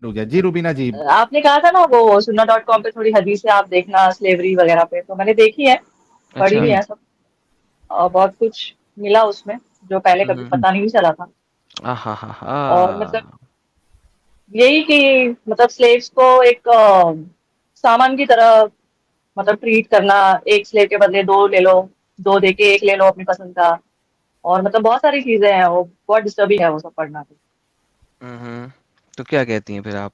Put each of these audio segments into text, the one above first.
हो गया जी रूबीना जी। आपने कहा था ना वो सुन्ना.com पे थोड़ी हदीसें आप देखना स्लेवरी वगैरह पे, तो मैंने देखी है, पढ़ी अच्छा। भी है सब, और बहुत कुछ मिला उसमें जो पहले कभी हम्म। पता नहीं चला था। हा हा और मतलब हा। यही कि मतलब स्लेव्स को एक सामान की तरह मतलब ट्रीट करना, एक स्लेव के बदले दो ले लो, दो देके एक ले लो अपनी पसंद का, और मतलब बहुत सारी चीजें हैं, वो बहुत डिस्टर्बिंग है वो सब पढ़ना तो। तो क्या कहती हैं फिर आप?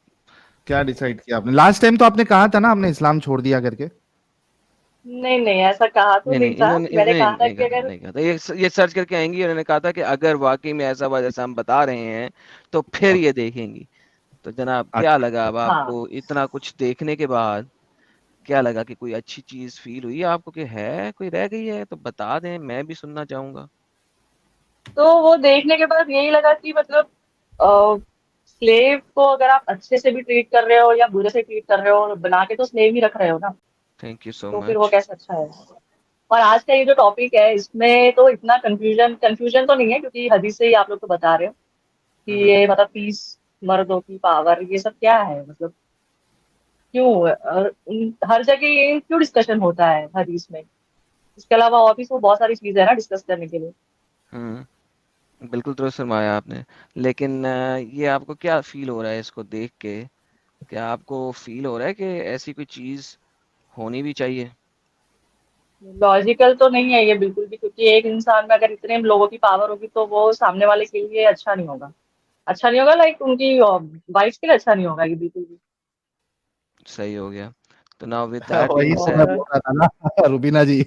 क्या डिसाइड किया आपने? लास्ट टाइम तो आपने कहा था ना आपने इस्लाम छोड़ दिया करके। नहीं नहीं, ऐसा कहा तो नहीं नहीं नहीं, था, इन्होंने मैंने नहीं कहा था नहीं कि कहा था, अगर नहीं कहा था। ये सर्च करके आएंगी, उन्होंने कहा था कि अगर वाकई में ऐसा हुआ जैसा हम बता रहे हैं तो फिर ये देखेंगी। तो जनाब क्या अच्छा। लगा अब हाँ, आपको इतना कुछ देखने के बाद? क्या लगा कि कोई अच्छी चीज फील हुई आपको कि है कोई रह गई है तो बता दें, मैं भी सुनना चाहूंगा। तो वो देखने के बाद यही लगा कि मतलब स्लेव को अगर आप अच्छे से भी ट्रीट कर रहे हो या बुरे से ट्रीट कर रहे हो, बना के तो स्लेव ही रख रहे हो ना, थैंक यू सो तो फिर वो मच। कैसे अच्छा है। और आज का ये जो टॉपिक है इसमें तो इतना कंफ्यूजन कंफ्यूजन तो नहीं है, क्योंकि हदीस से ही आप लोग तो बता रहे हो कि हम्म। ये मतलब पीस, मर्दों की पावर, ये सब क्या है, मतलब क्यों, और हर जगह ये क्यों डिस्कशन होता है हदीस में। इसके अलावा और भी तो बहुत सारी चीजें है ना डिस्कस करने के लिए। हम्म। बिल्कुल दुरुस्त फरमाया आपने। लेकिन ये आपको क्या फील हो रहा है इसको देख के? क्या आपको फील हो रहा है कि ऐसी कोई चीज होनी भी चाहिए? लॉजिकल तो नहीं है ये बिल्कुल भी, क्योंकि एक इंसान में अगर इतने लोगों की पावर होगी तो वो सामने वाले के लिए अच्छा नहीं होगा। अच्छा नहीं होगा, लाइक उनकी वाइफ के लिए अच्छा नहीं होगा ये बिल्कुल भी। सही हो गया। तो नाउ विद दैट वही बीइंग तो मैं सेड। बोल रहा था ना रूबीना जी।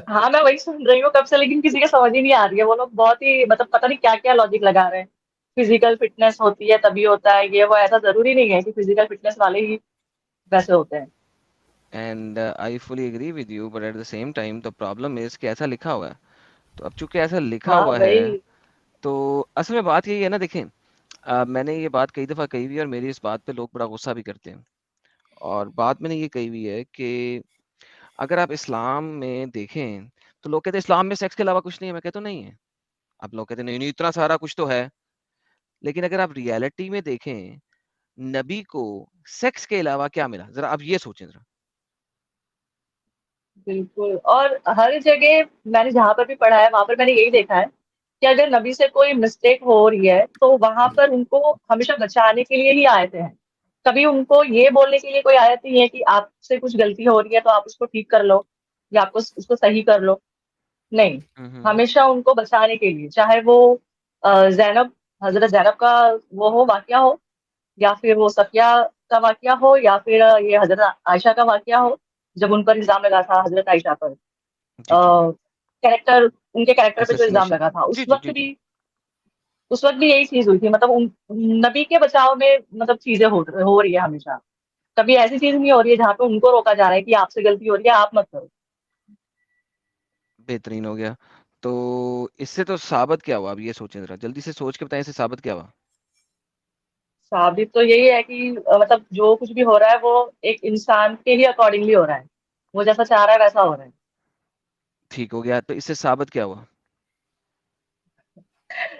हाँ, मैं वही सुन रही हूँ कब से, लेकिन किसी के समझ ही नहीं आ रही है। वो लोग बहुत ही मतलब पता नहीं क्या क्या लॉजिक लगा रहे हैं। फिजिकल फिटनेस होती है तभी होता है ये वो, ऐसा जरूरी नहीं है कि फिजिकल फिटनेस वाले ही वैसे होते हैं। And I fully agree with you, but at the same time the problem is कि ऐसा लिखा हुआ है। तो अब चूंकि ऐसा लिखा हाँ हुआ है, वही। तो असल में बात यही है ना, देखें। मैंने ये बात कई दफ़ा कही हुई है और मेरी इस बात पे लोग बड़ा गुस्सा भी करते हैं। और बात मैंने ये कही हुई है कि अगर आप इस्लाम में देखें तो लोग कहते हैं इस्लाम में सेक्स के अलावा कुछ नहीं है। मैं कहता हूँ नहीं है। आप लोग कहते हैं नहीं नहीं इतना सारा कुछ तो है। लेकिन अगर आप रियलिटी में देखें, नबी को सेक्स के अलावा क्या मिला, जरा आप ये सोचें जरा। बिल्कुल, और हर जगह मैंने जहाँ पर भी पढ़ा है वहां पर मैंने यही देखा है कि अगर नबी से कोई मिस्टेक हो रही है तो वहां पर उनको हमेशा बचाने के लिए ही आयतें हैं। कभी उनको ये बोलने के लिए कोई आयत नहीं है कि आपसे कुछ गलती हो रही है तो आप उसको ठीक कर लो या आपको उसको सही कर लो। नहीं, हम्म। हमेशा उनको बचाने के लिए, चाहे वो जैनब, हजरत जैनब का वो हो, वाकया हो, या फिर वो सफिया का वाकया हो, या फिर ये हजरत आयशा का वाकया हो, जब उन पर इल्जाम लगा था हजरत आयशा पर, जी जी। कैरेक्टर, उनके कैरेक्टर पे जो इल्जाम असैसिनेशन। लगा था, जी उस जी वक्त जी जी। भी, उस वक्त भी यही चीज हुई थी। मतलब नबी के बचाव में मतलब चीजें हो रही है हमेशा। कभी ऐसी चीज नहीं हो रही है जहाँ पे उनको रोका जा रहा है कि आपसे गलती हो रही है, आप मत करो। बेहतरीन हो गया। तो इससे तो साबित क्या हुआ? अब ये सोचें जरा, जल्दी से सोच के बताएं, इससे साबित क्या हुआ? साबित तो यही है कि मतलब जो कुछ भी हो रहा है वो एक इंसान के ही अकॉर्डिंगली हो रहा है, वो जैसा चाह रहा है वैसा हो रहा है। ठीक हो गया। तो इससे साबित क्या हुआ?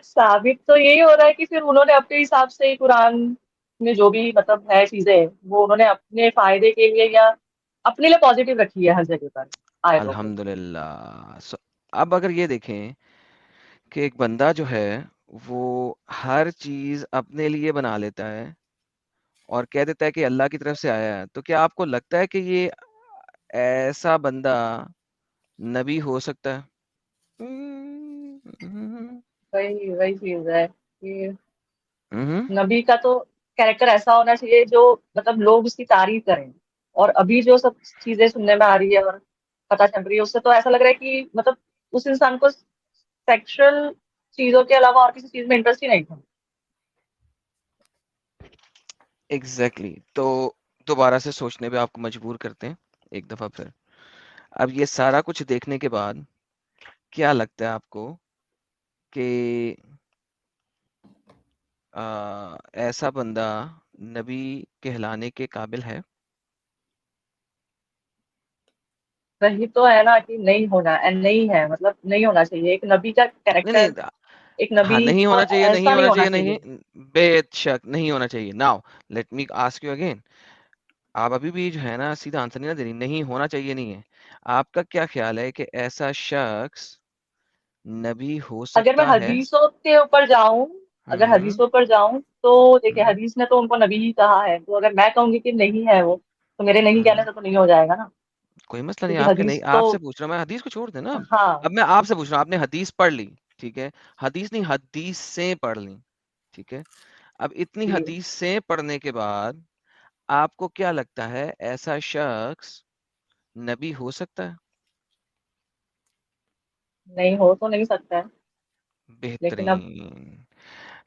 साबित तो यही हो रहा है कि फिर उन्होंने अपने हिसाब से कुरान में जो भी मतलब है चीजें, वो उन्होंने अपने फायदे के लिए या अपने लिए पॉजिटिव रखी है हर जगह पर आयतों को। अल्हम्दुलिल्लाह। अब अगर ये देखें कि एक बंदा जो है वो हर चीज अपने लिए बना लेता है और कह देता है कि अल्लाह की तरफ से आया है, तो क्या आपको लगता है कि ये ऐसा बंदा नबी हो सकता है? हम्म। वही वही चीज है कि हम्म। नबी का तो कैरेक्टर ऐसा होना चाहिए जो मतलब लोग उसकी तारीफ करें। और अभी जो सब चीजें सुनने में आ रही है और पता चल रही है, उससे तो ऐसा लग रहा है कि मतलब उस इंसान को सेक्सुअल चीजों के अलावा और किसी चीज में इंटरेस्ट ही नहीं था। Exactly exactly। तो दोबारा से सोचने पे आपको मजबूर करते हैं एक दफा फिर। अब ये सारा कुछ देखने के बाद क्या लगता है आपको कि ऐसा बंदा नबी कहलाने के काबिल है? वही तो है ना कि नहीं होना, नहीं है, मतलब नहीं होना चाहिए। एक नबी का नहीं कैरेक्टर नहीं, एक नबी हाँ, नहीं होना और चाहिए, नहीं ऐसा नहीं होना होना चाहिए, चाहिए। नहीं, बेशक नहीं होना चाहिए। Now let me ask you again, आप अभी भी जो है ना सीधा आंसर नहीं ना दे रही, नहीं होना चाहिए नहीं है। आपका क्या ख्याल है कि ऐसा शख्स नबी हो अगर मैं सकता है? हदीसों के ऊपर जाऊं, अगर हम्म हदीसों पर जाऊं तो देखिए, हम्म हदीस ने तो उनको नबी ही कहा है, तो अगर मैं कहूंगी कि नहीं है वो, तो मेरे नहीं कहने हम्म से तो नहीं हो जाएगा ना, कोई मसला नहीं, क्योंकि आपके नहीं, हदीस तो। आपसे पूछ रहा हूँ मैं, हदीस को छोड़ दे ना अब। हाँ मैं आपसे पूछ रहा हूँ, आपने हदीस पढ़ ली, ठीक है, हदीस नहीं हदीस से पढ़ ली, ठीक है, अब इतनी जी, हदीस से पढ़ने के बाद आपको क्या लगता है ऐसा शख्स नबी हो सकता है? नहीं हो तो नहीं सकता है, लेकिन अब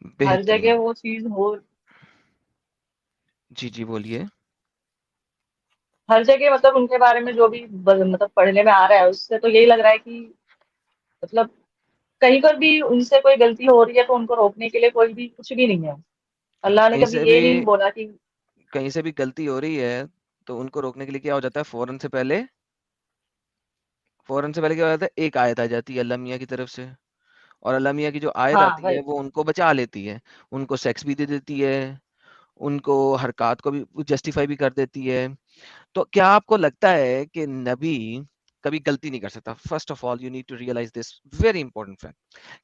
बेहतरीन, हर जगह बेहतरीन। वो चीज हो, जी जी बोलिए। हर जगह मतलब उनके बारे में जो भी मतलब पढ़ने में आ रहा है, उससे तो यही लग रहा है कि मतलब कहीं पर भी उनसे कोई गलती हो रही है तो उनको रोकने के लिए कोई भी कुछ भी नहीं है। अल्लाह ने कहीं कभी से ये भी, नहीं बोला कि। कहीं से भी गलती हो रही है तो उनको रोकने के लिए क्या हो जाता है, फौरन से पहले क्या हो जाता है, एक आयत आ जाती है अल्लाह मियाँ की तरफ से, और अल्लाह मियाँ की जो आयत हाँ आती है भाई। वो उनको बचा लेती है, उनको सेक्स भी दे देती है, उनको हरकत को भी जस्टिफाई भी कर देती है। तो क्या आपको लगता है कि नबी कभी गलती नहीं कर सकता? First of all you need to realise this very important fact,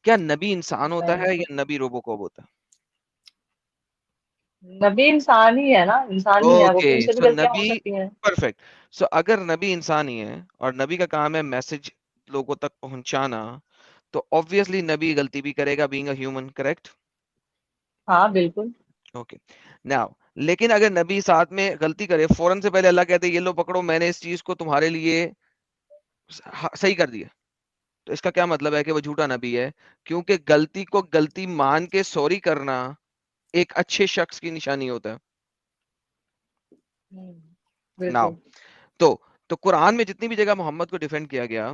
क्या नबी इंसान होता नहीं, है या नबी रोबोकॉप होता है? नबी इंसान ही है ना, इंसान ही है वो, ओके, तो उनसे भी सो गलतियां हो नबी, सकती हैं। परफेक्ट। सो अगर नबी इंसान ही है और नबी का काम है मैसेज लोगों तक पहुंचाना, तो ऑब्वियसली नबी गलती भी करेगा, बीइंग अ ह्यूमन, करेक्ट? हाँ बिल्कुल। ओके, नाउ लेकिन अगर नबी साथ में गलती करे, फौरन से पहले अल्लाह कहते ये लो पकड़ो, मैंने इस चीज को तुम्हारे लिए सही कर दिया, तो इसका क्या मतलब है कि वो झूठा नबी है? क्योंकि गलती को गलती मान के सॉरी करना एक अच्छे शख्स की निशानी होता है। नाउ बिल्कुल। तो तो कुरान में जितनी भी जगह मोहम्मद को डिफेंड किया गया,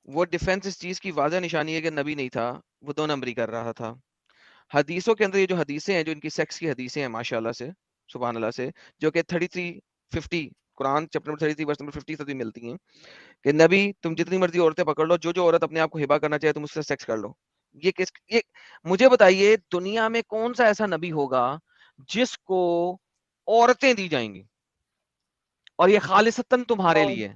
वो डिफेंस इस चीज की वाज़ह निशानी है कि नबी नहीं था, वो दो नंबरी कर रहा था। हदीसों के अंदर ये जो हदीसें हैं, जो इनकी सेक्स की हदीसें हैं माशाल्लाह से, सुभान अल्लाह से, जो कि 3350 Quran chapter number 33 verse number 50 तक भी मिलती हैं कि नबी तुम जितनी मर्जी औरतें पकड़ लो, जो जो औरत अपने आप को हिबा करना चाहे तुम उससे सेक्स कर लो। ये मुझे बताइए दुनिया में कौन सा ऐसा नबी होगा जिसको औरतें दी जाएंगी और ये खालिसतन तुम्हारे और लिए,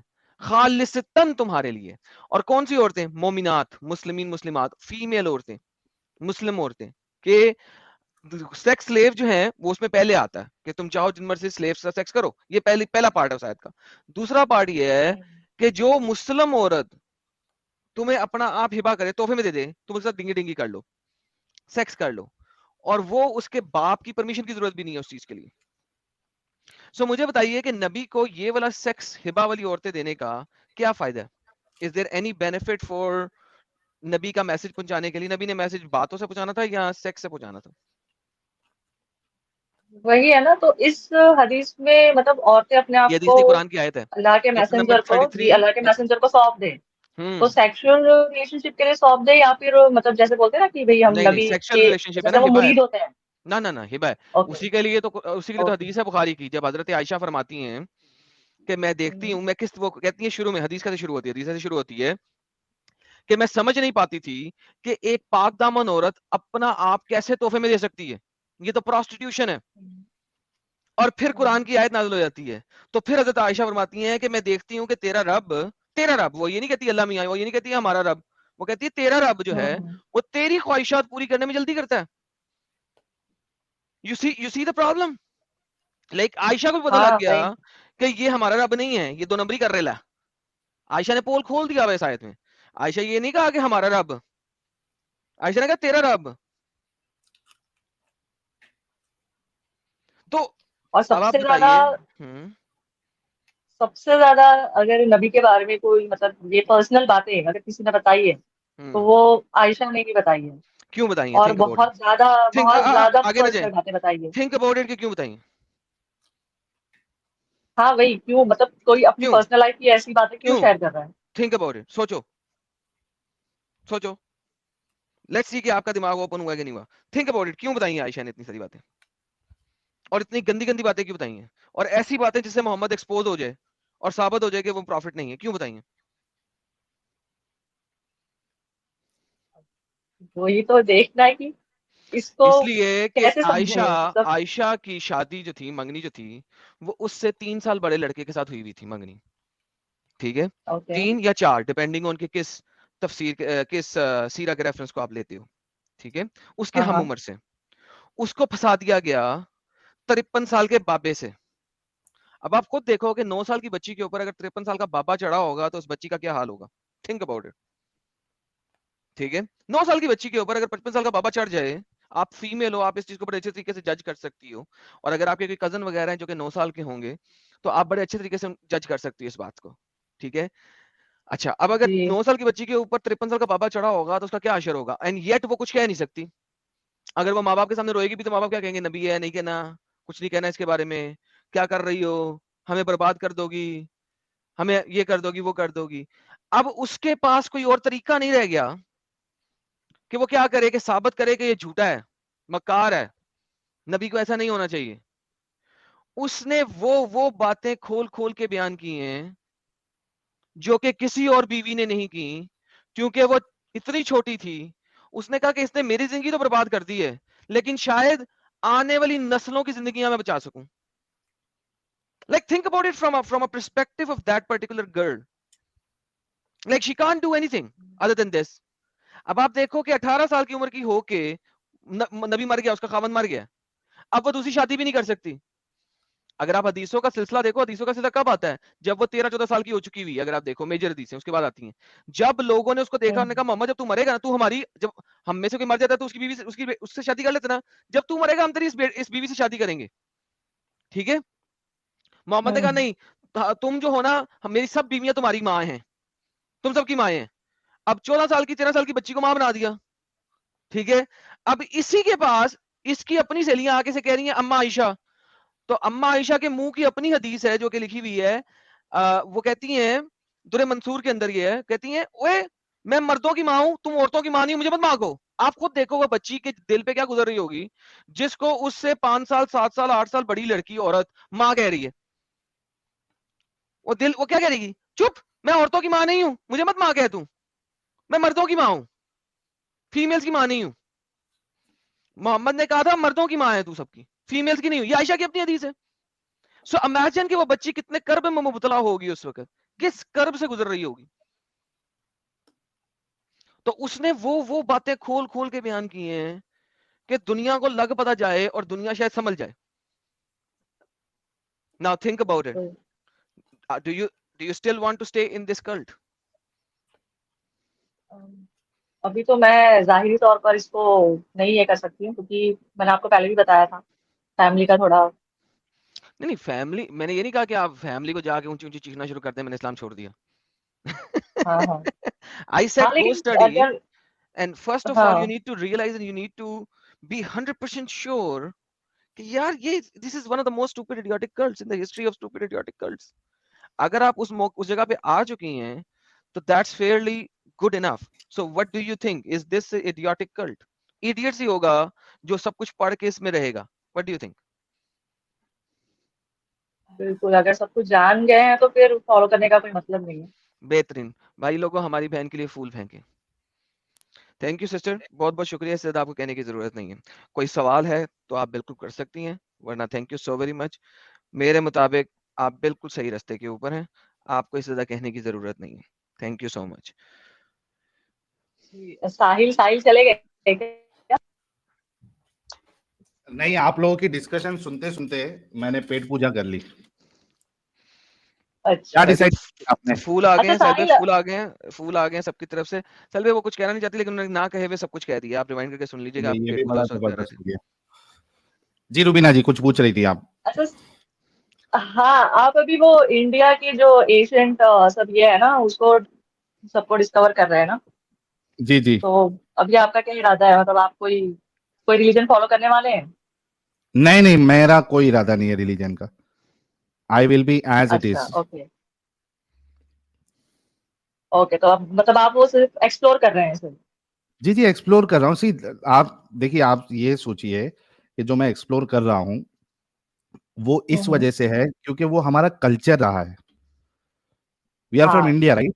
खालिसतन तुम्हारे लिए? और कौन सी औरतें? मोमिनात, मुस्लिमीन, मुस्लिमात, फीमेल औरतें, मुस्लिम औरतें के सेक्स स्लेव जो है वो उसमें पहले आता है कि तुम चाहो जिन मर्जी स्लेव से सेक्स करो, ये पहला पार्ट है उस आयत का। दूसरा पार्ट ये है कि जो मुस्लिम औरत तुम्हें अपना आप हिबा करे, तोहफे में दे दे, तुम उसके साथ डिंगी डिंगी कर लो, सेक्स कर लो, और वो उसके बाप की परमिशन की जरूरत भी नहीं है उस चीज के लिए। सो मुझे बताइए कि नबी को ये वाला सेक्स हिबा वाली औरतें देने का क्या फायदा है? Is there any benefit for नबी का मैसेज पहुंचाने के लिए? नबी ने मैसेज बातों से पहुंचाना था या सेक्स से पहुंचाना था? वही है ना, तो इस हदीस में मतलब औरतें अपने आप ये हदीस को नहीं, कुरान की आयत है, अल्लाह के चैप्टर नंबर मैसेंजर को, जी 33। अल्लाह के मैसेंजर को सौंप दे, तो हम्म सेक्सुअल रिलेशनशिप के लिए सौंप दे, या फिर मतलब जैसे बोलते हैं ना कि भाई हम नहीं नहीं, नबी सेक्सुअल के, रिलेशनशिप है ना, जैसे वो हिबा है। मुरीद होते हैं। ना ना ना, हिबा है। ओके। उसी के लिए तो ओके। हदीस है बुखारी की, जब हजरत आयशा फरमाती हैं कि मैं देखती हूँ, मैं किस, वो कहती है शुरू में, हदीस कैसे शुरू होती है, हदीस ऐसे शुरू होती है कि मैं समझ नहीं पाती थी कि एक पाक दामन औरत अपना आप कैसे तोहफे में दे सकती है, ये तो प्रोस्टिट्यूशन है। और फिर कुरान की आयत नाज़िल हो जाती है, तो फिर हजरत आयशा फरमाती हैं कि मैं देखती हूँ कि तेरा रब, वो ये नहीं कहती अल्लाह मियाँ, वो ये नहीं कहती हमारा रब, वो कहती है तेरा रब जो है वो तेरी ख्वाहिशात पूरी करने में जल्दी करता है। You see the problem. Like Ayesha को भी पता लग हाँ गया भाई। कि ये हमारा रब नहीं है, ये दो नंबरी कर रहा है। आयशा ने पोल खोल दिया इस आयत में। आयशा ये नहीं कहा कि हमारा रब, आयशा ने कहा तेरा रब। तो और अब आप सबसे ज्यादा, बताइए। सबसे ज्यादा अगर नबी के बारे में कोई मतलब ये पर्सनल बातें अगर किसी ने बताई है, तो हम्म वो आयशा ने ही बताई है। क्यों बताइए? और थिंक अबाउट इट। थिंक, बहुत ज्यादा आगे ना जाए, पर्सनल बातें बताई है। थिंक अबाउट इट कि क्यों बताइए, हाँ वही, क्यों मतलब कोई अपनी क्यों पर्सनल लाइफ की ऐसी बातें क्यों क्यों शेयर कर रहा है। थिंक अबाउट इट, सोचो, सोचो, लेट्स सी कि आपका दिमाग ओपन हुआ कि नहीं हुआ। थिंक अबाउट इट, क्यों बताइए आयशा ने इतनी सारी बातें, और इतनी गंदी गंदी बातें क्यों बताई हैं, और ऐसी बातें जिससे मोहम्मद एक्सपोज हो जाए और साबित हो जाए कि वो प्रॉफिट नहीं है, क्यों बताइए? वही तो देखना है कि इसको इसलिए कि कैसे आयशा समझे मतलब। आयशा की शादी जो थी, मंगनी जो थी, वो उससे 3 साल बड़े लड़के के साथ हुई थी मंगनी, ठीक है? ओके। 3 या 4 डिपेंडिंग ऑन कि किस किस सीरा के रेफरेंस को आप लेते हो, ठीक है? उसके हाँ हम हाँ। उम्र से। उसको फंसा दिया गया 53 साल के बाबे से। अब आप खुद देखो कि 9 साल की बच्ची के ऊपर अगर 53 साल का बाबा चढ़ा होगा तो उस बच्ची का क्या हाल होगा? थिंक अबाउट इट, ठीक है? 9 साल की बच्ची के ऊपर अगर 55 साल का बाबा चढ़ जाए, आप फीमेल हो, आप इस चीज को बड़े अच्छे तरीके से जज कर सकती हो, और अगर आपके कोई कजन वगैरह हैं जो कि 9 साल के होंगे, तो आप बड़े अच्छे तरीके से जज कर सकती हो इस बात को, ठीक है? अच्छा, अब अगर जी 9 साल की बच्ची के ऊपर 53 साल का बाबा चढ़ा होगा तो उसका क्या असर होगा? एंड येट वो कुछ कह नहीं सकती। अगर वो माँ-बाप के सामने रोएगी भी तो माँ-बाप क्या कहेंगे? नबी है, नहीं कहना, कुछ नहीं कहना इसके बारे में, क्या कर रही हो? हमें बर्बाद कर दोगी, हमें ये कर दोगी, वो कर दोगी। अब उसके पास कोई और तरीका नहीं रह गया कि वो क्या करे, कि साबित करे कि ये झूठा है, मक्कार है, नबी को ऐसा नहीं होना चाहिए। उसने वो बातें खोल-खोल के बयान की हैं, जो कि किसी और बीवी ने नहीं की, क्योंकि वो इतनी छोटी थी। उसने कहा कि इसने मेरी जिंदगी तो बर्बाद कर दी है, लेकिन शायद आने वाली नस्लों की जिंदगियां मैं बचा सकूं। Like think about it from a perspective of that particular girl. Like she can't do anything other than this. अब आप देखो कि 18 साल की उम्र की होके नबी मर गया, उसका खावंद मर गया, अब वो दूसरी शादी भी नहीं कर सकती। अगर आप हदीसों का सिलसिला देखो, हदीसों का सिलसिला कब आता है? जब वो 13-14 साल की हो चुकी हुई है। अगर आप देखो मेजर हदीसें उसके बाद आती हैं। जब लोगों ने उसको देखा, उन्होंने कहा मोहम्मद जब तू मरेगा ना, तू हमारी, जब हम में से कोई मर जाता है तो उसकी बीवी से, उससे शादी कर लेते ना, जब तू मरेगा हम तेरी इस बीवी से शादी करेंगे, ठीक है? मोहम्मद ने कहा हम्म नहीं, तुम जो हो ना, मेरी सब बीवियां तुम्हारी माँ हैं, तुम सबकी माँ हैं। अब 14 साल की 13 साल की बच्ची को माँ बना दिया, ठीक है? अब इसी के पास इसकी अपनी सहेलियां आके से कह रही हैं अम्मा आयशा, तो अम्मा आयशा के मुंह की अपनी हदीस है जो कि लिखी हुई है। वो कहती हैं, दुरे मंसूर के अंदर ये है, कहती हैं ओए, मैं मर्दों की माँ हूं, तुम औरतों की माँ नहीं, मुझे मत मांगो। आप खुद देखो वो बच्ची के दिल पे क्या गुजर रही होगी, जिसको उससे 5 साल 7 साल 8 साल बड़ी लड़की औरत माँ कह रही है। वो क्या कह रही? चुप, मैं औरतों की माँ नहीं हूं, मुझे मत माँ कह तू, मैं मर्दों की माँ हूं, फीमेल्स की माँ नहीं हूं। मोहम्मद ने कहा था मर्दों की माँ है तू सबकी, फीमेल्स की नहीं हूं। ये आयशा की अपनी हदीस है। सो इमेजिन कि वो बच्ची कितने कर्ब में मुबतला होगी उस वक्त, किस कर्ब से गुजर रही होगी। तो उसने वो बातें खोल खोल के बयान की हैं कि दुनिया को लग पता जाए और दुनिया शायद समझ जाए। Now think about it, do you still want to stay in this cult? अभी तो मैं जाहिरी तौर पर इसको नहीं ये कर सकती हूँ, क्योंकि मैंने आपको पहले भी बताया था फैमिली का थोड़ा। नहीं नहीं, फैमिली, मैंने ये नहीं कहा कि आप फैमिली को जाके ऊंची ऊंची चीखना शुरू कर दें, मैंने इस्लाम छोड़ दिया। हाँ हाँ। आई हाँ सेड गो लेकिन स्टडी, अगर, and first of all you हाँ need to realize and you need to be 100% sure कि यार ये this is one of the most stupid idiotic cults in the history of stupid idiotic cults. अगर आप उस जगह पे आ चुकी हैं तो that's fairly good enough. So what do you think, is this a idiotic cult? Idiots ही होगा जो सब कुछ पढ़ के इसमें रहेगा। What do you think? बिल्कुल, अगर सब कुछ जान गए हैं तो फिर फॉलो करने का कोई मतलब नहीं है। बेहतरीन भाई लोगों, हमारी बहन के लिए फूल फेंके। थैंक यू सिस्टर, बहुत बहुत शुक्रिया, इससे ज़्यादा आपको कहने की जरूरत नहीं है। कोई सवाल है तो आप बिल्कुल कर सकती हैं, वरना thank you so very much. मेरे मुताबिक आप बिल्कुल सही रास्ते के ऊपर हैं, आपको इससे ज़्यादा कहने की जरूरत नहीं है। Thank you so much. जी, साहिल साहिल चले गए क्या? नहीं, आप लोगों की डिस्कशन सुनते सुनते मैंने पेट पूजा कर ली। क्या अच्छा सलबे डिसाइड किया आपने? फूल आ गए अच्छा हैं, सलबे साहिल। फूल आ गए हैं, फूल आ गए हैं सबकी तरफ से। सलबे वो कुछ कहना नहीं चाहती, लेकिन उन्होंने ना कहे हुए सब कुछ कह दिया। आप रिवाइंड करके सुन लीजिएगा, आप ये पेट भी पूजा बड़ा उस वक्त कर रहे जबरदस्त थे। हो गया। जी रुबीना जी, कुछ पूछ रही थी आप? अच्छा हाँ, आप अभी वो इंडिया की जो एशियंट सब ये है ना, उसको सबको डिस्कवर कर रहे हैं ना। जी जी। तो अभी आपका क्या इरादा है, मतलब आप कोई कोई रिलीजन फॉलो करने वाले हैं? नहीं नहीं, मेरा कोई इरादा नहीं है रिलीजन का। I will be as it अच्छा इज। ओके। ओके, तो अब मतलब आप वो सिर्फ एक्सप्लोर कर रहे हैं सिर्फ। जी जी, एक्सप्लोर कर रहा हूँ। सी, आप देखिए, आप ये सोचिए कि जो मैं एक्सप्लोर कर रहा हूँ वो इस हम्म। वजह से है क्योंकि वो हमारा कल्चर रहा है। वी आर फ्रॉम हाँ। India, right?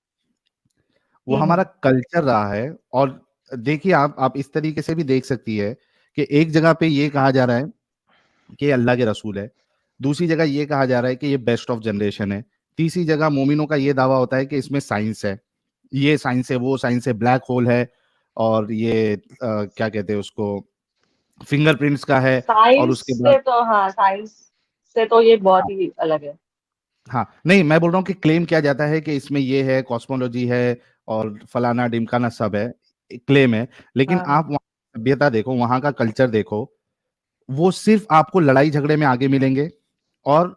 वो हमारा हम्म। कल्चर रहा है। और देखिए आप इस तरीके से भी देख सकती है कि एक जगह पे ये कहा जा रहा है कि ये अल्लाह के रसूल है, दूसरी जगह ये कहा जा रहा है कि ये बेस्ट ऑफ जनरेशन है, तीसरी जगह मोमिनों का ये दावा होता है कि इसमें साइंस है, ये साइंस है, वो साइंस है, ब्लैक होल है, और ये क्या कहते हैं उसको, फिंगरप्रिंट्स का है, और साइंस उसके बाद से तो, हाँ, साइंस से तो ये बहुत ही अलग है। हाँ नहीं, मैं बोल रहा हूँ कि क्लेम किया जाता है कि इसमें ये है, कॉस्मोलॉजी है, और फलाना ढिमकाना सब है, क्लेम है, लेकिन हाँ, आप वहाँ सभ्यता देखो, वहां का कल्चर देखो, वो सिर्फ आपको लड़ाई झगड़े में आगे मिलेंगे, और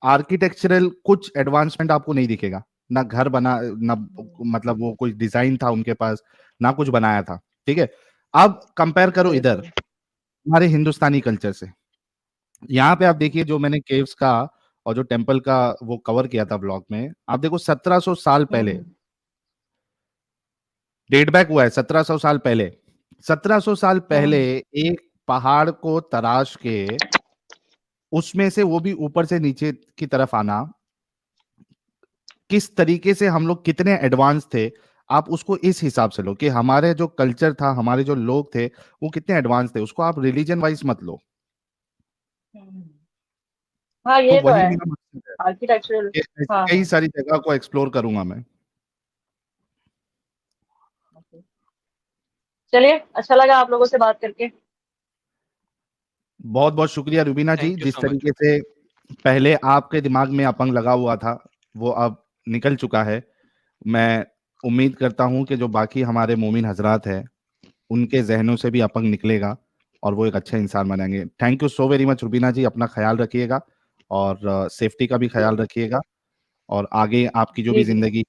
आर्किटेक्चरल कुछ एडवांसमेंट आपको नहीं दिखेगा, ना घर बना, ना मतलब वो कोई डिजाइन था उनके पास, ना कुछ बनाया था। ठीक है, अब कंपेयर करो इधर बिल्कुल। हमारे हिंदुस्तानी कल्चर से। यहाँ पे आप देखिए, जो मैंने केव्स का और जो टेम्पल का वो कवर किया था ब्लॉग में, आप देखो 1700 साल पहले हम्म, डेट बैक हुआ है, 1700 साल पहले, 1700 साल पहले हम्म, एक पहाड़ को तराश के उसमें से वो भी ऊपर से नीचे की तरफ आना, किस तरीके से हम लोग कितने एडवांस थे, आप उसको इस हिसाब से लो कि हमारे जो कल्चर था, हमारे जो लोग थे, वो कितने एडवांस थे, उसको आप रिलीजन वाइज मत लो। हम्म। हाँ, तो ये तो वही है, मेरा मकसद है आर्किटेक्चरल। कि ऐसी हाँ, कई हाँ। सारी जगह को एक्सप्लोर करूंगा मैं। ओके। चलिए, अच्छा लगा आप लोगों से बात करके। बहुत बहुत शुक्रिया रुबीना जी, थैंक यू जिस सो मच। तरीके से पहले आपके दिमाग में अपंग लगा हुआ था, वो अब निकल चुका है। मैं उम्मीद करता हूं कि जो बाकी हमारे मोमिन हजरात हैं, उनके जहनों से भी अपंग निकलेगा, और वो एक अच्छा इंसान बनाएंगे। Thank you so very much Rubina ji, अपना ख्याल रखिएगा, और सेफ्टी का भी जी, ख्याल रखिएगा, और आगे आपकी जो भी जी, जी। जिंदगी,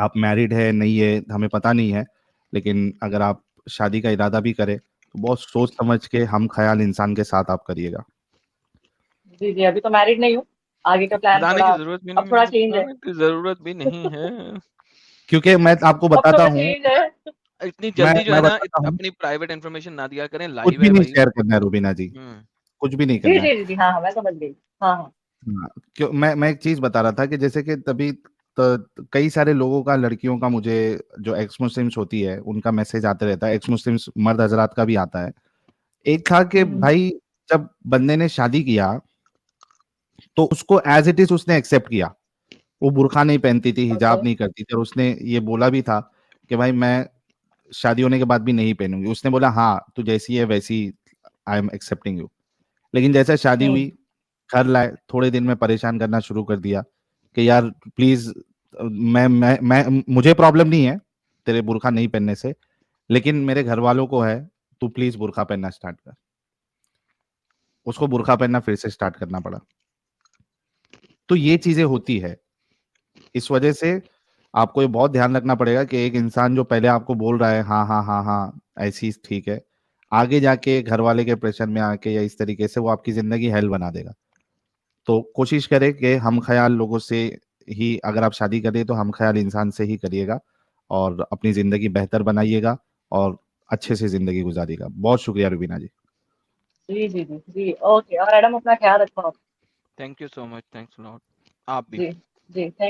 आप मैरिड है नहीं है हमें पता नहीं है, लेकिन अगर आप शादी का इरादा भी करें तो बहुत सोच समझ के हम ख्याल इंसान के साथ आप करिएगा। जी, जी, अभी तो मैरिड नहीं हूँ। आगे का प्लान बताने की थोड़ा, ज़रूरत भी अब नहीं थोड़ा है, चेंज है। बताने की ज़रूरत भी नहीं है। क्योंकि मैं आपको अब बताता थोड़ा हूँ, चेंज है। इतनी जल्दी जो है मैं ना बताता हूँ, अपनी प्राइवेट इन्फॉर्मेशन ना दिया करें, कुछ लाइव भी है नहीं भाई। शेयर करना है रुबीना जी, हुँ। कुछ भी नहीं जी, करना है। जी, जी, जी, हाँ, हाँ, मैं समझ गई। हाँ, हाँ। हाँ, क्यों मैं एक चीज बता रहा था कि जैसे कि तभी तो कई सारे लोगों का, लड़कियों का, मुझे जो एक्स मुस्लिम्स होती है उनका मैसेज आते रहता है, एक्स मुस्लिम्स मर्द हजरात का भी आता है। एक था कि हम्म, भाई, जब बंदे ने शादी किया तो उसको एज इट इज उसने एक्सेप्ट किया, वो बुर्का नहीं पहनती थी, ओके। हिजाब नहीं करती थी, और उसने ये बोला भी था कि भाई मैं शादी होने के बाद भी नहीं पहनूंगी। उसने बोला हाँ तू जैसी है वैसी, आई एम एक्सेप्टिंग यू। लेकिन जैसे शादी हम्म, हुई, घर लाए, थोड़े दिन में परेशान करना शुरू कर दिया कि यार प्लीज, मैं मुझे प्रॉब्लम नहीं है तेरे बुर्का नहीं पहनने से, लेकिन मेरे घर वालों को है, तू प्लीज बुर्का पहनना स्टार्ट कर। उसको बुर्का पहनना फिर से स्टार्ट करना पड़ा। तो ये चीजें होती है, इस वजह से आपको ये बहुत ध्यान रखना पड़ेगा कि एक इंसान जो पहले आपको बोल रहा है हाँ हाँ हाँ हाँ ऐसी ठीक है, आगे जाके घर वाले के प्रेशर में आके या इस तरीके से वो आपकी जिंदगी हेल बना देगा। तो कोशिश करें कि हम ख्याल लोगों से ही, अगर आप शादी करें तो हम ख्याल इंसान से ही करिएगा, और अपनी ज़िंदगी बेहतर बनाइएगा, और अच्छे से ज़िंदगी गुजारिएगा। बहुत शुक्रिया रुबीना जी। जी, जी, जी, जी, ओके, और मैडम अपना ख्याल रखो आप। Thank you so much, thanks a lot. आप भी। जी, जी, थैंक